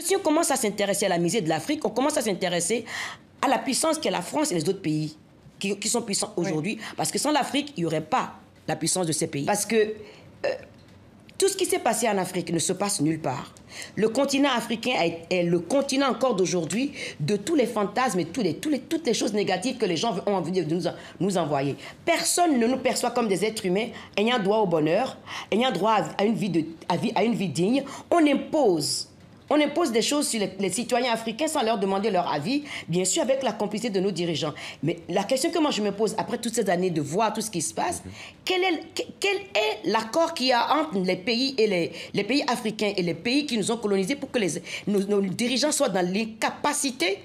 Si on commence à s'intéresser à la misère de l'Afrique, on commence à s'intéresser à la puissance qu'est la France et les autres pays qui sont puissants aujourd'hui. Oui. Parce que sans l'Afrique, il n'y aurait pas la puissance de ces pays. Parce que tout ce qui s'est passé en Afrique ne se passe nulle part. Le continent africain est le continent encore d'aujourd'hui de tous les fantasmes et toutes les choses négatives que les gens ont envie de nous envoyer. Personne ne nous perçoit comme des êtres humains ayant droit au bonheur, ayant droit à une vie digne. On impose des choses sur les citoyens africains sans leur demander leur avis, bien sûr avec la complicité de nos dirigeants. Mais la question que moi je me pose après toutes ces années de voir tout ce qui se passe, quel est l'accord qu'il y a entre les pays et les pays africains et les pays qui nous ont colonisés pour que nos dirigeants soient dans l'incapacité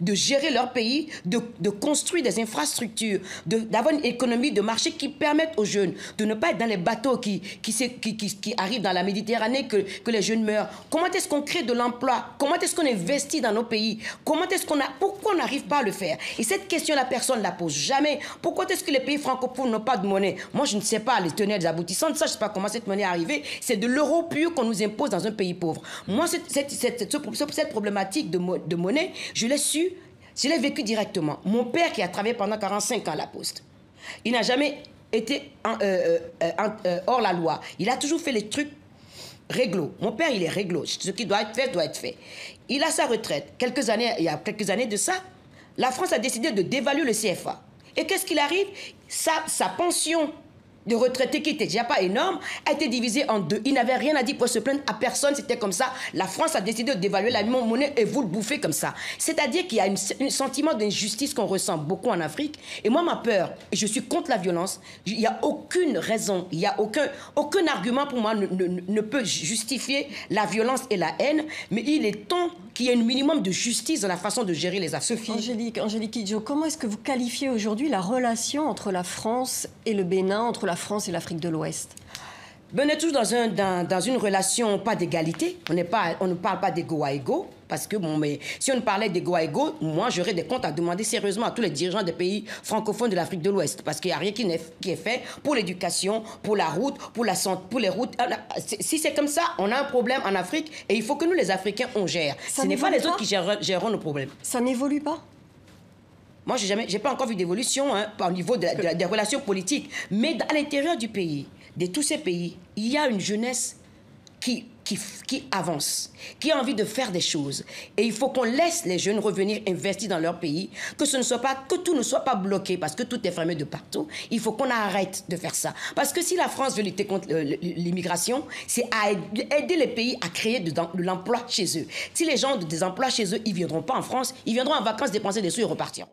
de gérer leur pays, de construire des infrastructures, d'avoir une économie de marché qui permette aux jeunes de ne pas être dans les bateaux qui arrivent dans la Méditerranée que les jeunes meurent. Comment est-ce qu'on crée de l'emploi? Comment est-ce qu'on investit dans nos pays? Pourquoi on n'arrive pas à le faire? Et cette question, la personne ne la pose jamais. Pourquoi est-ce que les pays francophones n'ont pas de monnaie? Moi, je ne sais pas les tenants et les aboutissants. Ça, je ne sais pas comment cette monnaie est arrivée. C'est de l'euro pur qu'on nous impose dans un pays pauvre. Moi, cette problématique de monnaie, je l'ai su. Je l'ai vécu directement. Mon père qui a travaillé pendant 45 ans à la Poste, il n'a jamais été hors la loi. Il a toujours fait les trucs réglo. Mon père, il est réglo. Ce qui doit être fait, doit être fait. Il a sa retraite. Il y a quelques années de ça, la France a décidé de dévaluer le CFA. Et qu'est-ce qu'il arrive? Sa pension de retraités qui n'était déjà pas énorme, a été divisé en deux. Il n'avait rien à dire pour se plaindre à personne, c'était comme ça. La France a décidé de dévaluer la monnaie et vous le bouffez comme ça. C'est-à-dire qu'il y a un sentiment d'injustice qu'on ressent beaucoup en Afrique. Et moi, ma peur, et je suis contre la violence, il n'y a aucune raison, il n'y a aucun argument pour moi ne peut justifier la violence et la haine, mais il est temps qu'il y ait un minimum de justice dans la façon de gérer les affaires. Angélique Kidjo, comment est-ce que vous qualifiez aujourd'hui la relation entre la France et le Bénin, entre la France et l'Afrique de l'Ouest? On est toujours dans une relation pas d'égalité. On ne parle pas d'ego à ego. Parce que, bon, mais si on parlait d'ego à ego, moi, j'aurais des comptes à demander sérieusement à tous les dirigeants des pays francophones de l'Afrique de l'Ouest. Parce qu'il n'y a rien qui est fait pour l'éducation, pour la route, pour la santé, pour les routes. Si c'est comme ça, on a un problème en Afrique et il faut que nous, les Africains, on gère. Ce n'est pas les autres qui géreront nos problèmes. Ça n'évolue pas? Moi, je n'ai pas encore vu d'évolution au niveau des relations politiques. Mais à l'intérieur du pays, de tous ces pays, il y a une jeunesse qui avance, qui a envie de faire des choses. Et il faut qu'on laisse les jeunes revenir investir dans leur pays, que tout ne soit pas bloqué, parce que tout est fermé de partout. Il faut qu'on arrête de faire ça. Parce que si la France veut lutter contre l'immigration, c'est à aider les pays à créer de l'emploi chez eux. Si les gens ont des emplois chez eux, ils ne viendront pas en France, ils viendront en vacances dépenser des sous et repartiront.